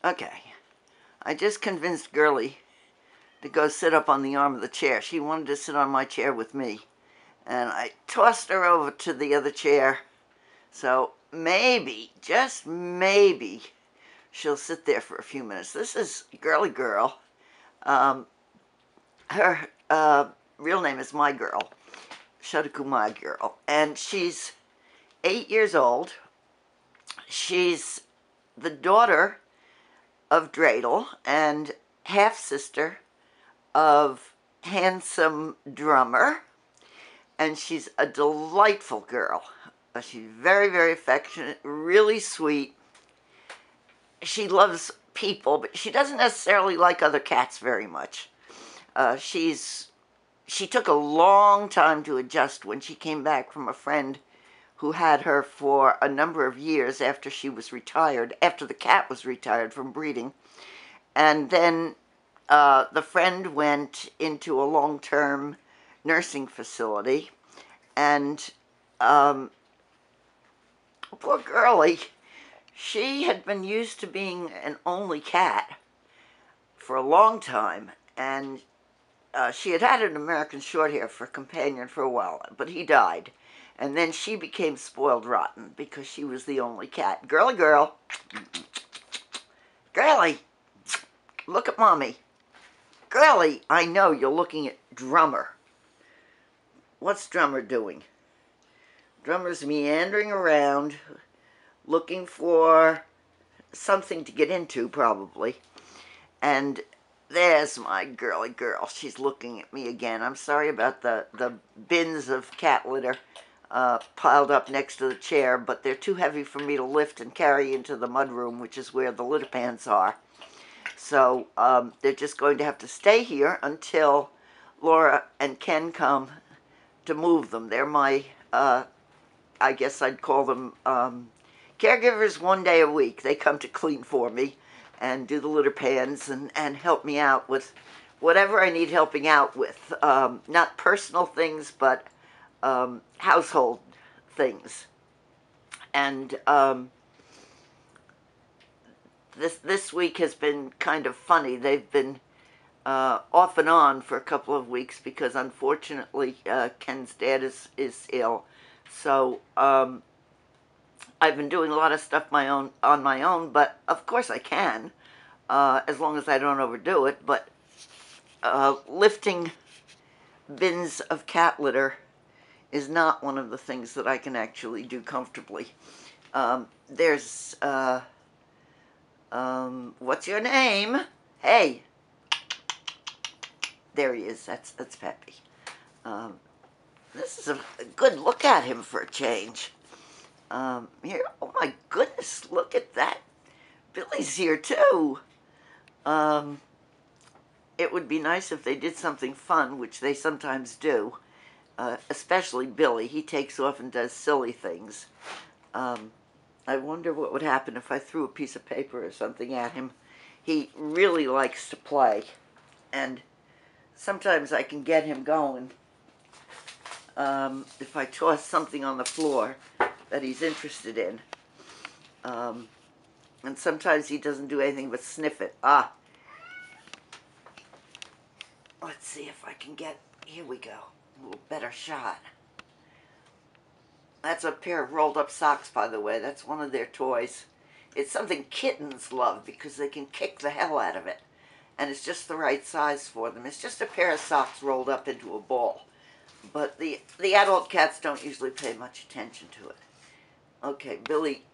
Okay, I just convinced Girlie to go sit up on the arm of the chair. She wanted to sit on my chair with me, and I tossed her over to the other chair. So maybe, just maybe, she'll sit there for a few minutes. This is Girlie Girl. Her real name is My Girl, Shadaku My Girl, and she's 8 years old. She's the daughter of Dreidel and half-sister of handsome drummer, and she's a delightful girl. She's very, very affectionate, really sweet. She loves people, but she doesn't necessarily like other cats very much. She took a long time to adjust when she came back from a friend who had her for a number of years after she was retired, after the cat was retired from breeding. And then the friend went into a long-term nursing facility, and poor Girlie, she had been used to being an only cat for a long time, and she had had an American Shorthair for a companion for a while, but he died. And then she became spoiled rotten because she was the only cat. Girlie Girl, Girlie, look at Mommy. Girlie, I know you're looking at Drummer. What's Drummer doing? Drummer's meandering around, looking for something to get into, probably. And there's my Girlie Girl. She's looking at me again. I'm sorry about the bins of cat litter piled up next to the chair, but they're too heavy for me to lift and carry into the mudroom, which is where the litter pans are. So they're just going to have to stay here until Laura and Ken come to move them. They're my, I guess I'd call them caregivers 1 day a week. They come to clean for me and do the litter pans and help me out with whatever I need helping out with. Not personal things, but household things. And this week has been kind of funny. They've been off and on for a couple of weeks because unfortunately Ken's dad is ill. So I've been doing a lot of stuff on my own, but of course I can, as long as I don't overdo it. But lifting bins of cat litter is not one of the things that I can actually do comfortably. There's, what's your name? Hey! There he is. That's Peppy. This is a good look at him for a change. Here, oh my goodness, look at that. Billy's here too. It would be nice if they did something fun, which they sometimes do. Especially Billy. He takes off and does silly things. I wonder what would happen if I threw a piece of paper or something at him. He really likes to play, and sometimes I can get him going if I toss something on the floor that he's interested in. And sometimes he doesn't do anything but sniff it. Ah! Let's see if I can get... Here we go. A little better shot. That's a pair of rolled up socks, by the way. That's one of their toys. It's something kittens love because they can kick the hell out of it. And it's just the right size for them. It's just a pair of socks rolled up into a ball. But the adult cats don't usually pay much attention to it. Okay, Billy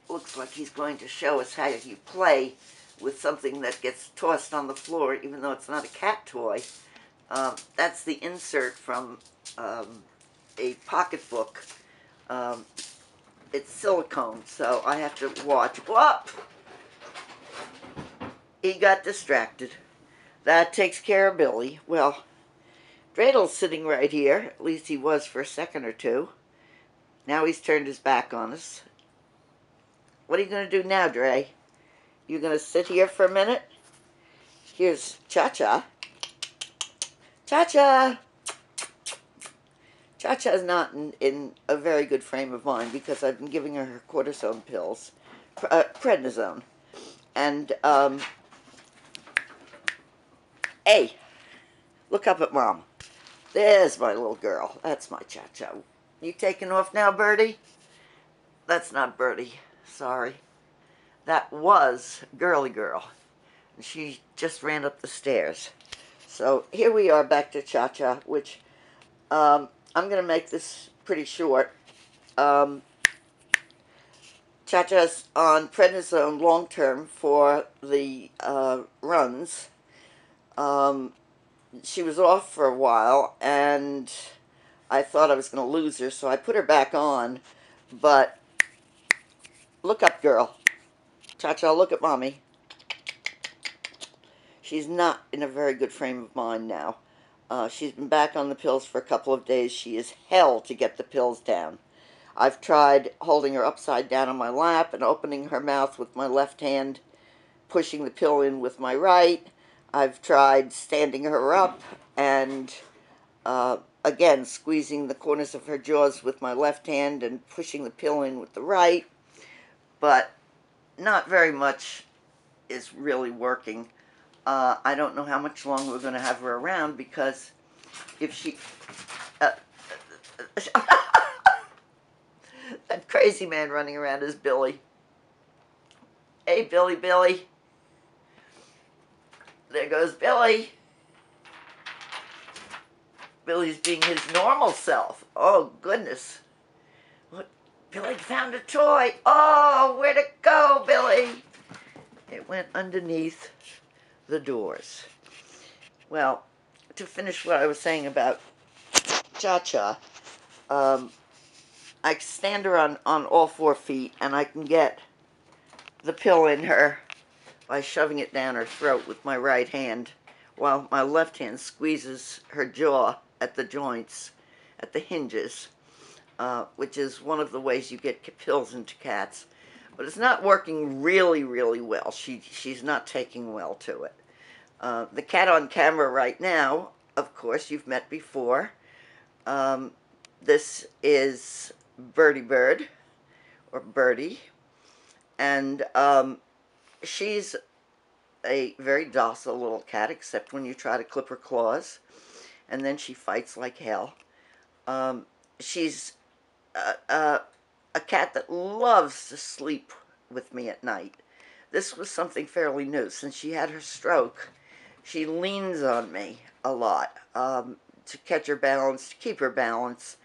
looks like he's going to show us how you play with something that gets tossed on the floor, even though it's not a cat toy. That's the insert from a pocketbook. It's silicone, so I have to watch. Whoop! He got distracted. That takes care of Billy. Well, Dreidel's sitting right here. At least he was for a second or two. Now he's turned his back on us. What are you going to do now, Dre? You going to sit here for a minute? Here's ChaCha. ChaCha! ChaCha's not in a very good frame of mind because I've been giving her cortisone pills, prednisone. And, hey, look up at Mom. There's my little girl. That's my ChaCha. You taking off now, Birdie? That's not Birdie. Sorry. That was Girly Girl. And she just ran up the stairs. So here we are back to ChaCha, which I'm going to make this pretty short. ChaCha's on prednisone long-term for the runs. She was off for a while, and I thought I was going to lose her, so I put her back on. But look up, girl. ChaCha, look at Mommy. She's not in a very good frame of mind now. She's been back on the pills for a couple of days. She is hell to get the pills down. I've tried holding her upside down on my lap and opening her mouth with my left hand, pushing the pill in with my right. I've tried standing her up and, again, squeezing the corners of her jaws with my left hand and pushing the pill in with the right. But not very much is really working. I don't know how much longer we're going to have her around, because if she... that crazy man running around is Billy. Hey, Billy, Billy. There goes Billy. Billy's being his normal self. Oh, goodness. Look, Billy found a toy. Oh, where'd it go, Billy? It went underneath the doors. Well, to finish what I was saying about ChaCha, I stand her on all 4 feet, and I can get the pill in her by shoving it down her throat with my right hand, while my left hand squeezes her jaw at the joints, at the hinges, which is one of the ways you get pills into cats. But it's not working really, really well. She's not taking well to it. The cat on camera right now, of course, you've met before. This is Birdie Bird, or Birdie, and she's a very docile little cat, except when you try to clip her claws, and then she fights like hell. She's a cat that loves to sleep with me at night. This was something fairly new. Since she had her stroke, she leans on me a lot to catch her balance, to keep her balance.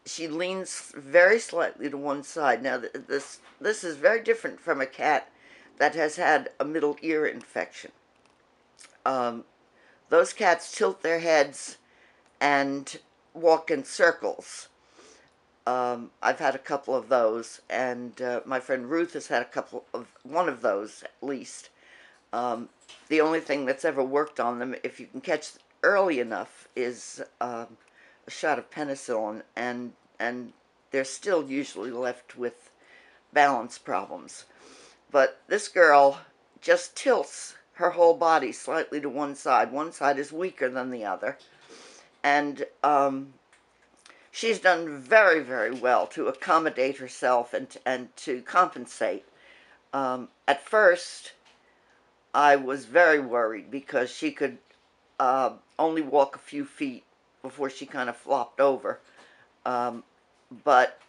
She leans very slightly to one side. Now, this is very different from a cat that has had a middle ear infection. Those cats tilt their heads and walk in circles. I've had a couple of those, and my friend Ruth has had one of those at least. The only thing that's ever worked on them, if you can catch early enough, is a shot of penicillin, and they're still usually left with balance problems. But this girl just tilts her whole body slightly to one side. One side is weaker than the other. And she's done very, very well to accommodate herself and to compensate. At first, I was very worried because she could only walk a few feet before she kind of flopped over. But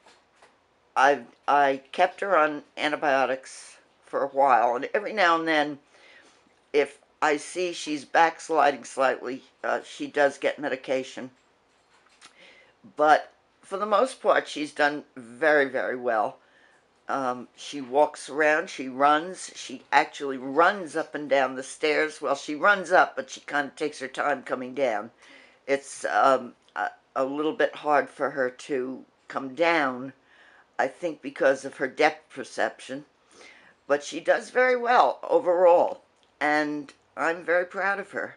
I kept her on antibiotics for a while, and every now and then, if I see she's backsliding slightly, she does get medication. But for the most part, she's done very, very well. She walks around, she runs, she actually runs up and down the stairs. Well, she runs up, but she kind of takes her time coming down. It's a little bit hard for her to come down, I think because of her depth perception. But she does very well overall, and I'm very proud of her.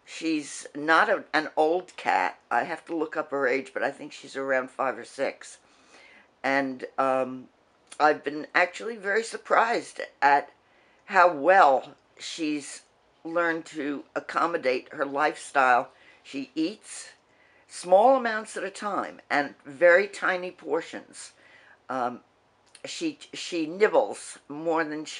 She's not an old cat. I have to look up her age, but I think she's around 5 or 6. And I've been actually very surprised at how well she's learned to accommodate her lifestyle. She eats small amounts at a time and very tiny portions. She nibbles more than she